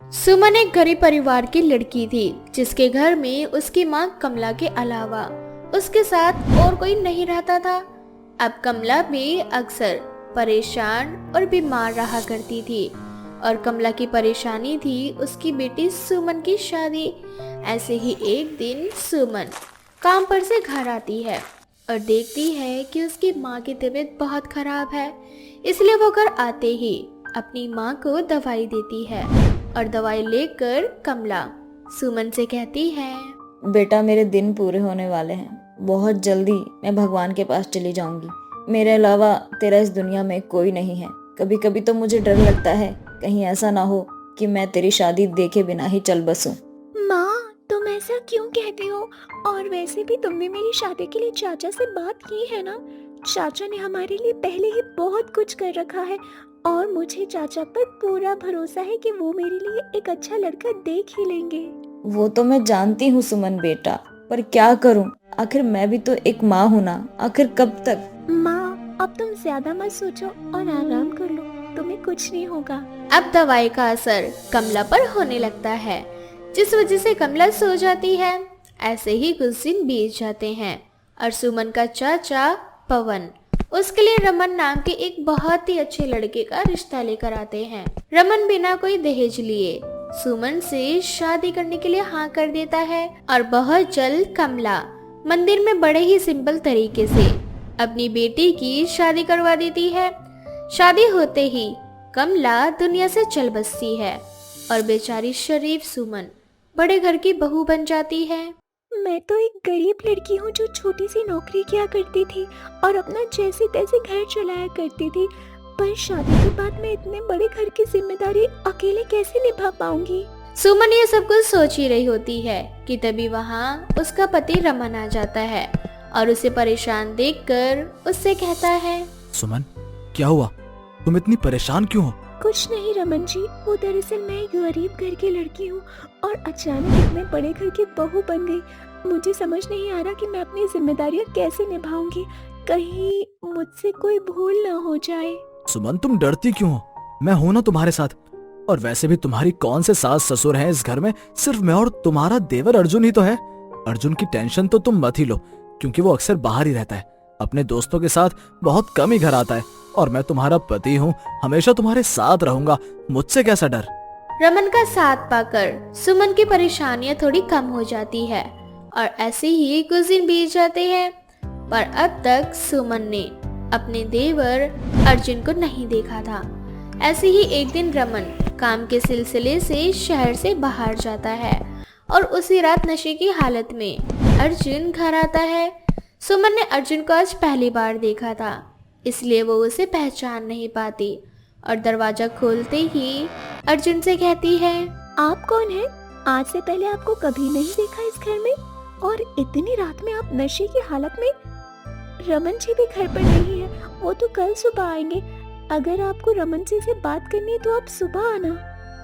सुमन एक गरीब परिवार की लड़की थी जिसके घर में उसकी मां कमला के अलावा उसके साथ और कोई नहीं रहता था। अब कमला भी अक्सर परेशान और बीमार रहा करती थी और कमला की परेशानी थी उसकी बेटी सुमन की शादी। ऐसे ही एक दिन सुमन काम पर से घर आती है और देखती है कि उसकी माँ की तबीयत बहुत खराब है, इसलिए वो घर आते ही अपनी माँ को दवाई देती है और दवाई लेकर कमला सुमन से कहती है, बेटा मेरे दिन पूरे होने वाले हैं, बहुत जल्दी मैं भगवान के पास चली जाऊंगी। मेरे अलावा तेरा इस दुनिया में कोई नहीं है। कभी कभी तो मुझे डर लगता है कहीं ऐसा ना हो कि मैं तेरी शादी देखे बिना ही चल बसूं। माँ, तुम ऐसा क्यों कहती हो? और वैसे भी तुमने मेरी शादी के लिए चाचा से बात की है ना? चाचा ने हमारे लिए पहले ही बहुत कुछ कर रखा है और मुझे चाचा पर पूरा भरोसा है कि वो मेरे लिए एक अच्छा लड़का देख ही लेंगे। वो तो मैं जानती हूँ सुमन बेटा, पर क्या करूँ, आखिर मैं भी तो एक माँ हूँ ना। आखिर कब तक? माँ, अब तुम ज्यादा मत सोचो और आराम कर लो, तुम्हें कुछ नहीं होगा। अब दवाई का असर कमला पर होने लगता है जिस वजह से कमला सो जाती है। ऐसे ही कुछ दिन बीत जाते हैं और सुमन का चाचा पवन उसके लिए रमन नाम के एक बहुत ही अच्छे लड़के का रिश्ता लेकर आते हैं। रमन बिना कोई दहेज लिए सुमन से शादी करने के लिए हाँ कर देता है और बहुत जल्द कमला मंदिर में बड़े ही सिंपल तरीके से अपनी बेटी की शादी करवा देती है। शादी होते ही कमला दुनिया से चल बसती है और बेचारी शरीफ सुमन बड़े घर की बहू बन जाती है। मैं तो एक गरीब लड़की हूँ जो छोटी सी नौकरी किया करती थी और अपना जैसे तैसे घर चलाया करती थी, पर शादी के बाद मैं इतने बड़े घर की जिम्मेदारी अकेले कैसे निभा पाऊंगी? सुमन ये सब कुछ सोच ही रही होती है कि तभी वहाँ उसका पति रमन आ जाता है और उसे परेशान देखकर उससे कहता है, सुमन क्या हुआ, तुम इतनी परेशान क्यों हो? कुछ नहीं रमन जी, वो दरअसल मैं एक गरीब घर की लड़की हूँ और अचानक इतने बड़े घर की बहू बन गई। मुझे समझ नहीं आ रहा कि मैं अपनी जिम्मेदारियाँ कैसे निभाऊंगी, कहीं मुझसे कोई भूल ना हो जाए। सुमन तुम डरती क्यों हो, मैं हूं ना तुम्हारे साथ। और वैसे भी तुम्हारी कौन से सास ससुर हैं इस घर में, सिर्फ मैं और तुम्हारा देवर अर्जुन ही तो है। अर्जुन की टेंशन तो तुम मत ही लो, क्योंकि वो अक्सर बाहर ही रहता है, अपने दोस्तों के साथ बहुत कम ही घर आता है। और मैं तुम्हारा पति हूँ, हमेशा तुम्हारे साथ रहूंगा, मुझसे कैसा डर। रमन का साथ पाकर सुमन की परेशानियां थोड़ी कम हो जाती है और ऐसे ही कुछ दिन बीत जाते हैं, पर अब तक सुमन ने अपने देवर अर्जुन को नहीं देखा था। ऐसे ही एक दिन रमन काम के सिलसिले से शहर से बाहर जाता है और उसी रात नशे की हालत में अर्जुन घर आता है। सुमन ने अर्जुन को आज पहली बार देखा था, इसलिए वो उसे पहचान नहीं पाती और दरवाजा खोलते ही अर्जुन से कहती है, आप कौन हैं? आज से पहले आपको कभी नहीं देखा इस घर में और इतनी रात में आप नशे की हालत में। रमन जी भी घर पर नहीं है, वो तो कल सुबह आएंगे। अगर आपको रमन जी से बात करनी है तो आप सुबह आना।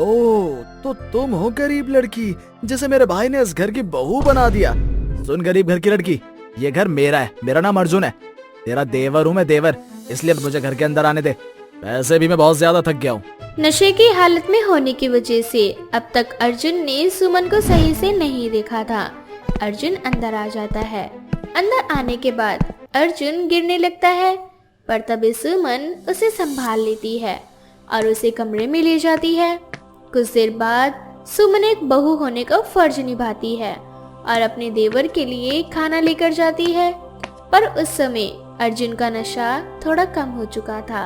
ओह, तो तुम हो गरीब लड़की जिसे मेरे भाई ने इस घर की बहू बना दिया। सुन गरीब घर की लड़की, ये घर मेरा है, मेरा नाम अर्जुन है, तेरा देवर हूँ मैं देवर, इसलिए मुझे घर के अंदर आने दे। वैसे भी मैं बहुत ज्यादा थक गया हूँ। नशे की हालत में होने की वजह से अब तक अर्जुन ने सुमन को सही से नहीं देखा था। अर्जुन अंदर आ जाता है। अंदर आने के बाद अर्जुन गिरने लगता है, पर तभी सुमन उसे संभाल लेती है और उसे कमरे में ले जाती है। कुछ देर बाद सुमन एक बहू होने का फर्ज निभाती है और अपने देवर के लिए खाना लेकर जाती है, पर उस समय अर्जुन का नशा थोड़ा कम हो चुका था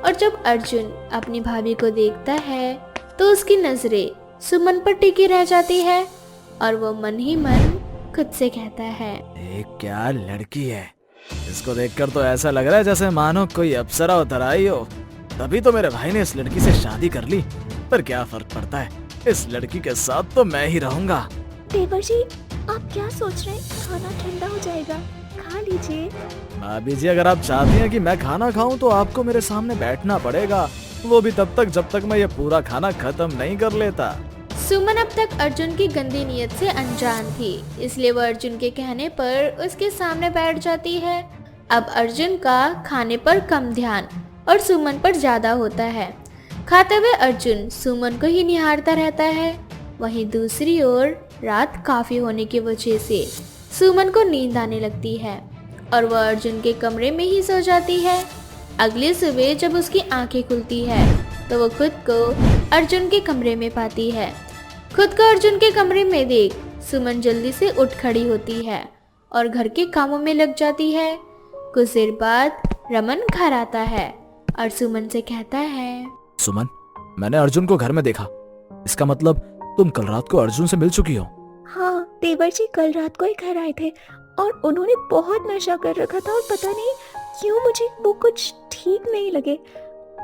और जब अर्जुन अपनी भाभी को देखता है तो उसकी नजरें सुमन पर टिकी रह जाती है और वो मन ही मन खुद से कहता है, एक क्या लड़की है, इसको देखकर तो ऐसा लग रहा है जैसे मानो कोई अप्सरा उतर आई हो। तभी तो मेरे भाई ने इस लड़की से शादी कर ली, पर क्या फर्क पड़ता है, इस लड़की के साथ तो मैं ही रहूंगा। देवर जी, आप क्या सोच रहे हैं? खाना ठंडा हो जाएगा, खा लीजिए। भाभी जी, अगर आप चाहती हैं कि मैं खाना खाऊं तो आपको मेरे सामने बैठना पड़ेगा, वो भी तब तक जब तक मैं ये पूरा खाना खत्म नहीं कर लेता। सुमन अब तक अर्जुन की गंदी नीयत से अनजान थी, इसलिए वो अर्जुन के कहने पर उसके सामने बैठ जाती है। अब अर्जुन का खाने पर कम ध्यान और सुमन पर ज्यादा होता है। खाते हुए अर्जुन सुमन को ही निहारता रहता है। वहीं दूसरी ओर रात काफी होने की वजह से सुमन को नींद आने लगती है और वह अर्जुन के कमरे में ही सो जाती है। अगली सुबह जब उसकी आंखें खुलती है तो वो खुद को अर्जुन के कमरे में पाती है। खुद को अर्जुन के कमरे में देख सुमन जल्दी से उठ खड़ी होती है और घर के कामों में लग जाती है। कुछ देर बाद रमन घर आता है और सुमन से कहता है, सुमन, मैंने अर्जुन को घर में देखा। इसका मतलब तुम कल रात को अर्जुन से मिल चुकी हो? हाँ, देवर जी कल रात को ही घर आए थे और उन्होंने बहुत नशा कर रखा था और पता नहीं क्यों मुझे वो कुछ ठीक नहीं लगे।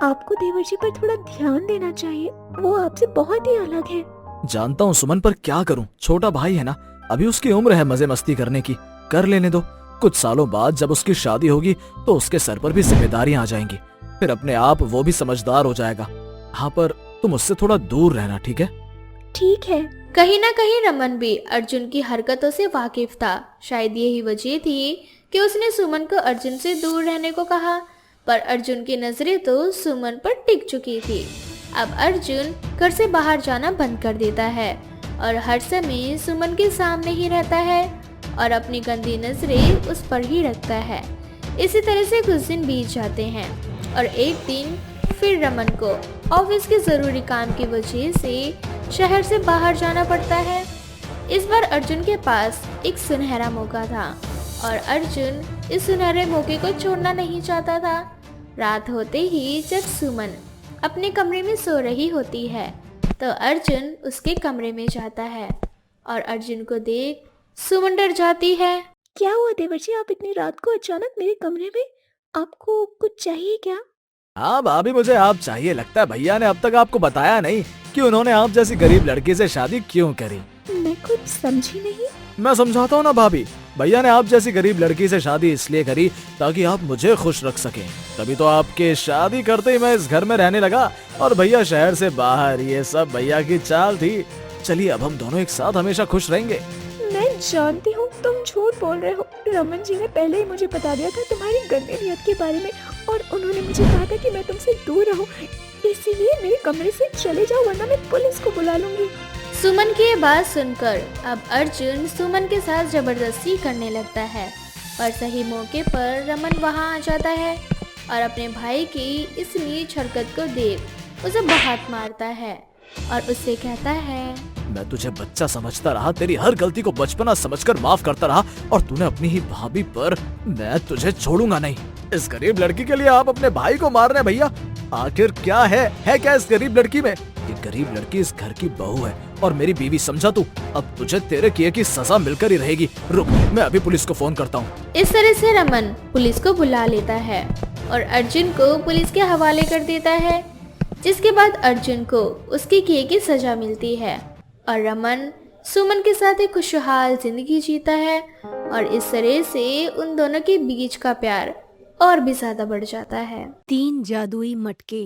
आपको देवर जी पर थोड़ा ध्यान देना चाहिए, वो आपसे बहुत ही अलग है। जानता हूँ सुमन, पर क्या करूँ, छोटा भाई है ना, अभी उसकी उम्र है मजे मस्ती करने की, कर लेने दो। कुछ सालों बाद जब उसकी शादी होगी तो उसके सर पर भी जिम्मेदारियां आ जाएंगी, फिर अपने आप वो भी समझदार हो जाएगा। हाँ, पर तुम उससे थोड़ा दूर रहना, ठीक है? ठीक है। कहीं ना कहीं रमन भी अर्जुन की हरकतों से वाकिफ था। शायद यही वजह थी कि उसने सुमन को अर्जुन से दूर रहने को कहा, पर अर्जुन की नजरें तो सुमन पर टिक चुकी थी। अब अर्जुन घर से बाहर जाना बंद कर देता है और हर समय सुमन के सामने ही रहता है और अपनी गंदी नजरें उस पर ही रखता है। इसी तरह से कुछ दिन बीत जाते हैं और एक दिन फिर रमन को ऑफिस के जरूरी काम की वजह से शहर से बाहर जाना पड़ता है। इस बार अर्जुन के पास एक सुनहरा मौका था और अर्जुन इस सुनहरे मौके को छोड़ना नहीं चाहता था। रात होते ही जब सुमन अपने कमरे में सो रही होती है तो अर्जुन उसके कमरे में जाता है और अर्जुन को देख सुमन डर जाती है। क्या हुआ देवर जी, आप इतनी रात को अचानक मेरे कमरे में? आपको कुछ चाहिए क्या? हाँ भाभी, मुझे आप चाहिए। लगता है भैया ने अब तक आपको बताया नहीं कि उन्होंने आप जैसी गरीब लड़की से शादी क्यों करी। मैं कुछ समझी नहीं। मैं समझाता हूँ ना भाभी, भैया ने आप जैसी गरीब लड़की से शादी इसलिए करी ताकि आप मुझे खुश रख सकें। तभी तो आपके शादी करते ही मैं इस घर में रहने लगा और भैया शहर से बाहर। ये सब भैया की चाल थी। चलिए अब हम दोनों एक साथ हमेशा खुश रहेंगे। मैं जानती हूँ तुम झूठ बोल रहे हो। रमन जी ने पहले ही मुझे बता दिया था तुम्हारी गंदी नियत के बारे में और उन्होंने मुझे कहा था कि मैं तुमसे दूर रहूं, इसीलिए मेरे कमरे से चले जाओ वरना मैं पुलिस को बुला लूंगी। सुमन की ये बात सुनकर अब अर्जुन सुमन के साथ जबरदस्ती करने लगता है और सही मौके पर रमन वहां आ जाता है और अपने भाई की इस नीच हरकत को देख उसे बहुत मारता है और उससे कहता है, मैं तुझे बच्चा समझता रहा, तेरी हर गलती को बचपना समझकर माफ करता रहा और तूने अपनी ही भाभी पर। मैं तुझे छोड़ूंगा नहीं। इस गरीब लड़की के लिए आप अपने भाई को मार रहे हैं भैया? आखिर क्या है क्या इस गरीब लड़की में? ये गरीब लड़की इस घर की बहू है और मेरी बीवी, समझा तू? अब तुझे तेरे किए की सजा मिलकर ही रहेगी। रुक, मैं अभी पुलिस को फोन करता हूँ। इस तरह से रमन पुलिस को बुला लेता है और अर्जुन को पुलिस के हवाले कर देता है, जिसके बाद अर्जुन को उसके किए की सजा मिलती है और रमन सुमन के साथ एक खुशहाल जिंदगी जीता है और इस तरह से उन दोनों के बीच का प्यार और भी ज्यादा बढ़ जाता है। 3 जादुई मटके।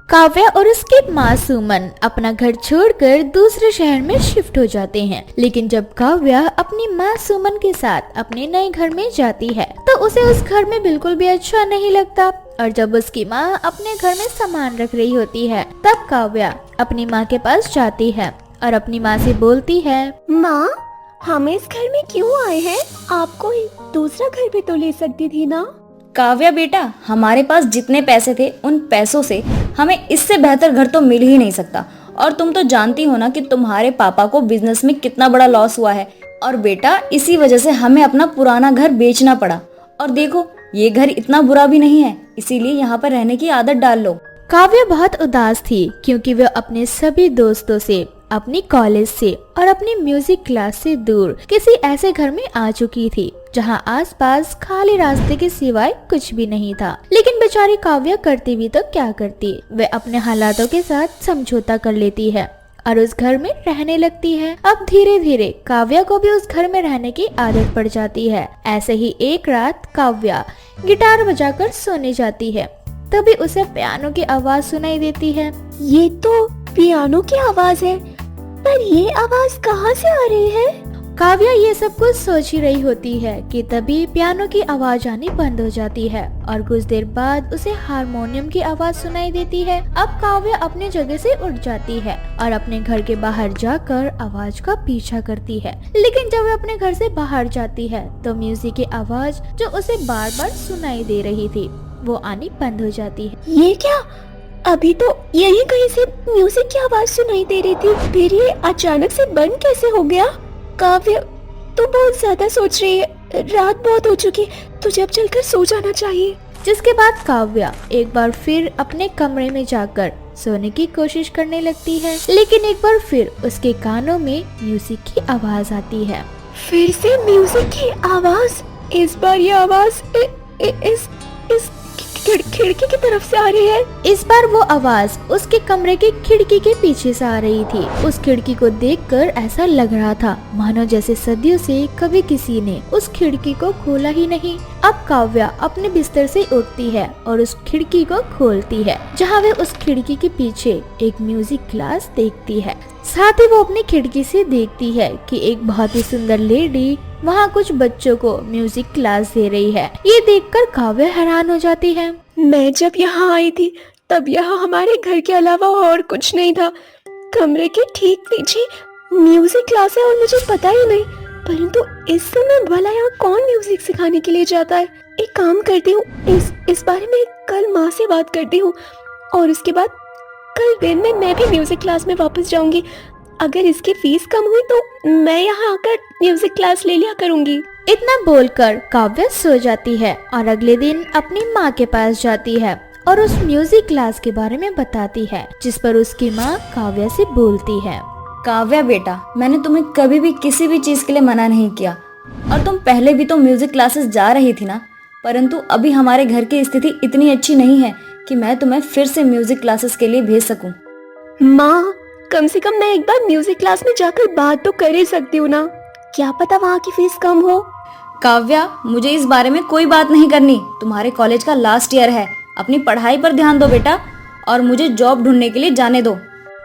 काव्या और उसकी माँ सुमन अपना घर छोड़कर दूसरे शहर में शिफ्ट हो जाते हैं, लेकिन जब काव्या अपनी माँ सुमन के साथ अपने नए घर में जाती है तो उसे उस घर में बिल्कुल भी अच्छा नहीं लगता और जब उसकी माँ अपने घर में सामान रख रही होती है तब काव्या अपनी माँ के पास जाती है और अपनी माँ से बोलती है, माँ, हम इस घर में क्यों आए हैं? आपको ही दूसरा घर भी तो ले सकती थी ना। काव्या बेटा, हमारे पास जितने पैसे थे उन पैसों से हमें इससे बेहतर घर तो मिल ही नहीं सकता। और तुम तो जानती हो ना कि तुम्हारे पापा को बिजनेस में कितना बड़ा लॉस हुआ है और बेटा इसी वजह से हमें अपना पुराना घर बेचना पड़ा। और देखो ये घर इतना बुरा भी नहीं है, इसीलिए यहाँ पर रहने की आदत डाल लो। काव्या बहुत उदास थी क्योंकि वह अपने सभी दोस्तों से, अपनी कॉलेज से और अपनी म्यूजिक क्लास से दूर किसी ऐसे घर में आ चुकी थी जहां आसपास खाली रास्ते के सिवाय कुछ भी नहीं था। लेकिन बेचारी काव्या करती भी तो क्या करती, वह अपने हालातों के साथ समझौता कर लेती है और उस घर में रहने लगती है। अब धीरे धीरे काव्या को भी उस घर में रहने की आदत पड़ जाती है। ऐसे ही एक रात काव्या गिटार बजाकर सोने जाती है, तभी उसे पियानो की आवाज सुनाई देती है। ये तो पियानो की आवाज है, पर ये आवाज कहाँ से आ रही है? काव्या ये सब कुछ सोच ही रही होती है कि तभी पियानो की आवाज आनी बंद हो जाती है और कुछ देर बाद उसे हारमोनियम की आवाज सुनाई देती है। अब काव्या अपनी जगह से उठ जाती है और अपने घर के बाहर जाकर आवाज का पीछा करती है। लेकिन जब वह अपने घर से बाहर जाती है तो म्यूजिक की आवाज जो उसे बार बार सुनाई दे रही थी वो आनी बंद हो जाती है। ये क्या? अभी तो यही कहीं से म्यूजिक की आवाज सुनाई दे रही थी, फिर ये अचानक से बंद कैसे हो गया? काव्या, तू बहुत ज्यादा सोच रही है, रात बहुत हो चुकी, तुझे अब चलकर सो जाना चाहिए। जिसके बाद काव्या एक बार फिर अपने कमरे में जाकर सोने की कोशिश करने लगती है, लेकिन एक बार फिर उसके कानों में म्यूजिक की आवाज आती है। फिर से म्यूजिक की आवाज। इस बार ये आवाज इस खिड़की की तरफ से आ रही है। इस बार वो आवाज उसके कमरे की खिड़की के पीछे से आ रही थी। उस खिड़की को देखकर ऐसा लग रहा था मानो जैसे सदियों से कभी किसी ने उस खिड़की को खोला ही नहीं। अब काव्या अपने बिस्तर से उठती है और उस खिड़की को खोलती है, जहाँ वे उस खिड़की के पीछे एक म्यूजिक क्लास देखती है। साथ ही वो अपनी खिड़की से देखती है कि एक बहुत ही सुंदर लेडी वहाँ कुछ बच्चों को म्यूजिक क्लास दे रही है। ये देखकर काव्या हैरान हो जाती है। मैं जब यहाँ आई थी तब यहाँ हमारे घर के अलावा और कुछ नहीं था। कमरे के ठीक पीछे म्यूजिक क्लास है और मुझे पता ही नहीं, परंतु इस समय भला यहाँ कौन म्यूजिक सिखाने के लिए जाता है? एक काम करती हूँ, इस बारे में कल माँ से बात करती हूँ और उसके बाद कल दिन में मैं भी म्यूजिक क्लास में वापस जाऊंगी। अगर इसकी फीस कम हुई तो मैं यहाँ आकर म्यूजिक क्लास ले लिया करूंगी। इतना बोलकर काव्या सो जाती है और अगले दिन अपनी माँ के पास जाती है और उस म्यूजिक क्लास के बारे में बताती है, जिस पर उसकी माँ काव्या से बोलती है। काव्या बेटा, मैंने तुम्हें कभी भी किसी भी चीज के लिए मना नहीं किया और तुम पहले भी तो म्यूजिक क्लासेस जा रही थी ना, परंतु अभी हमारे घर की स्थिति इतनी अच्छी नहीं है कि मैं तुम्हें फिर से म्यूजिक क्लासेस के लिए भेज सकूं। माँ, कम से कम मैं एक बार म्यूजिक क्लास में जाकर बात तो कर ही सकती हूँ ना, क्या पता वहाँ की फीस कम हो। काव्या, मुझे इस बारे में कोई बात नहीं करनी। तुम्हारे कॉलेज का लास्ट ईयर है, अपनी पढ़ाई पर ध्यान दो बेटा और मुझे जॉब ढूंढने के लिए जाने दो।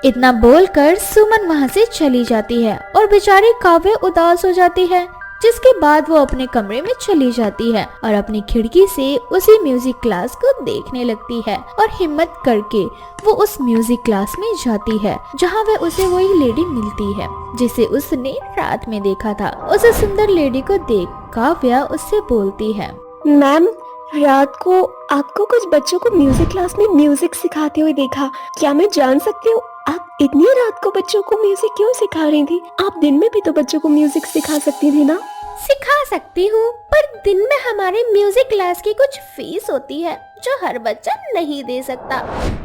इतना बोलकर सुमन वहाँ से चली जाती है और बेचारी काव्या उदास हो जाती है, जिसके बाद वो अपने कमरे में चली जाती है और अपनी खिड़की से उसी म्यूजिक क्लास को देखने लगती है और हिम्मत करके वो उस म्यूजिक क्लास में जाती है, जहाँ वे उसे वही लेडी मिलती है जिसे उसने रात में देखा था। उस सुंदर लेडी को देख काव्या उससे बोलती है, मैम, रात को आपको कुछ बच्चों को म्यूजिक क्लास में म्यूजिक सिखाते हुए देखा, क्या मैं जान सकती हूँ आप इतनी रात को बच्चों को म्यूजिक क्यों सिखा रही थी? आप दिन में भी तो बच्चों को म्यूजिक सिखा सकती थी ना। सिखा सकती हूँ, पर दिन में हमारे म्यूजिक क्लास की कुछ फीस होती है जो हर बच्चा नहीं दे सकता।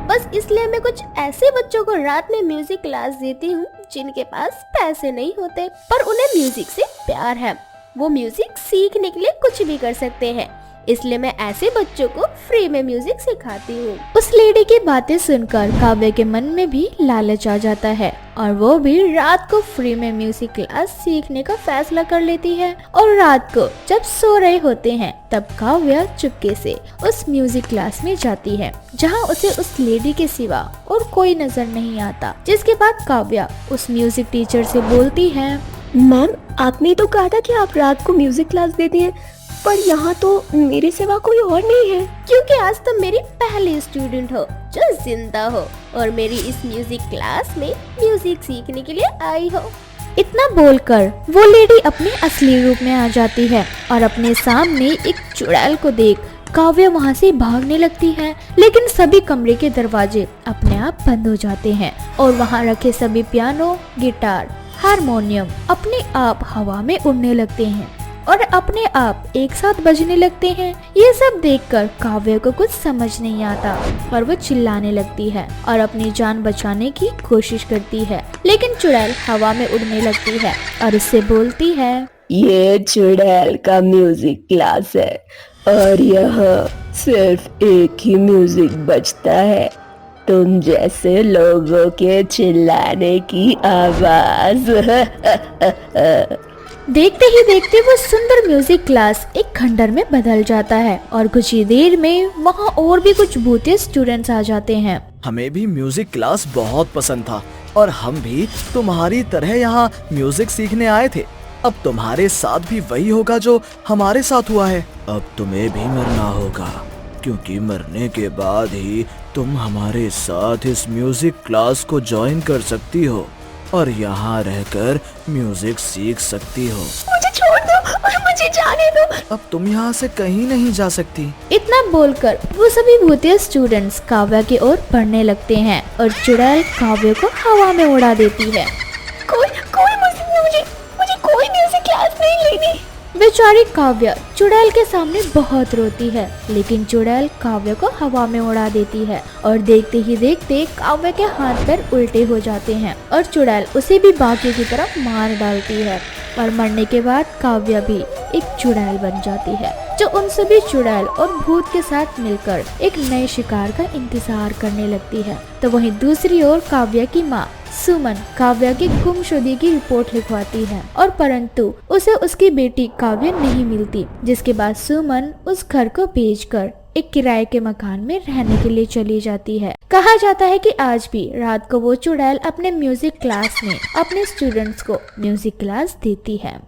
बस इसलिए मैं कुछ ऐसे बच्चों को रात में म्यूजिक क्लास देती हूँ जिनके पास पैसे नहीं होते पर उन्हें म्यूजिक से प्यार है। वो म्यूजिक सीखने के लिए कुछ भी कर सकते हैं, इसलिए मैं ऐसे बच्चों को फ्री में म्यूजिक सिखाती हूँ। उस लेडी की बातें सुनकर काव्या के मन में भी लालच आ जाता है और वो भी रात को फ्री में म्यूजिक क्लास सीखने का फैसला कर लेती है। और रात को जब सो रहे होते हैं तब काव्या चुपके से उस म्यूजिक क्लास में जाती है, जहाँ उसे उस लेडी के सिवा और कोई नजर नहीं आता। जिसके बाद काव्या उस म्यूजिक टीचर से बोलती है, मैम, आपने तो कहा था कि आप रात को म्यूजिक क्लास देती हैं, पर यहाँ तो मेरे सिवा कोई और नहीं है। क्योंकि आज तुम मेरी पहली स्टूडेंट हो जो जिंदा हो और मेरी इस म्यूजिक क्लास में म्यूजिक सीखने के लिए आई हो। इतना बोलकर वो लेडी अपने असली रूप में आ जाती है और अपने सामने एक चुड़ैल को देख काव्या वहाँ से भागने लगती है, लेकिन सभी कमरे के दरवाजे अपने आप बंद हो जाते हैं और वहाँ रखे सभी पियानो, गिटार, हारमोनियम अपने आप हवा में उड़ने लगते हैं और अपने आप एक साथ बजने लगते हैं। ये सब देखकर काव्या को कुछ समझ नहीं आता और वो चिल्लाने लगती है और अपनी जान बचाने की कोशिश करती है, लेकिन चुड़ैल हवा में उड़ने लगती है और उससे बोलती है, ये चुड़ैल का म्यूजिक क्लास है और यहाँ सिर्फ एक ही म्यूजिक बजता है, तुम जैसे लोगों के चिल्लाने की आवाज। देखते ही देखते वो सुंदर म्यूजिक क्लास एक खंडर में बदल जाता है और कुछ ही देर में वहाँ और भी कुछ भूतिया स्टूडेंट्स आ जाते हैं। हमें भी म्यूजिक क्लास बहुत पसंद था और हम भी तुम्हारी तरह यहाँ म्यूजिक सीखने आए थे। अब तुम्हारे साथ भी वही होगा जो हमारे साथ हुआ है। अब तुम्हें भी मरना होगा, क्योंकि मरने के बाद ही तुम हमारे साथ इस म्यूजिक क्लास को ज्वाइन कर सकती हो और यहाँ रहकर म्यूजिक सीख सकती हो। मुझे छोड़ दो और मुझे जाने दो। अब तुम यहाँ से कहीं नहीं जा सकती। इतना बोलकर वो सभी भूतिया स्टूडेंट्स काव्या की ओर बढ़ने लगते हैं और चुड़ैल काव्या को हवा में उड़ा देती है। कोई मुझे कोई म्यूजिक क्लास नहीं लेनी। बेचारी काव्या चुड़ैल के सामने बहुत रोती है, लेकिन चुड़ैल काव्या को हवा में उड़ा देती है और देखते ही देखते काव्या के हाथ पैर उल्टे हो जाते हैं और चुड़ैल उसे भी बाकी की तरफ मार डालती है और मरने के बाद काव्या भी एक चुड़ैल बन जाती है, जो उन सभी चुड़ैल और भूत के साथ मिलकर एक नए शिकार का इंतजार करने लगती है। तो वहीं दूसरी ओर काव्या की माँ सुमन काव्या की गुमशुदगी की रिपोर्ट लिखवाती है और परंतु उसे उसकी बेटी काव्या नहीं मिलती, जिसके बाद सुमन उस घर को बेचकर एक किराए के मकान में रहने के लिए चली जाती है। कहा जाता है कि आज भी रात को वो चुड़ैल अपने म्यूजिक क्लास में अपने स्टूडेंट्स को म्यूजिक क्लास देती है।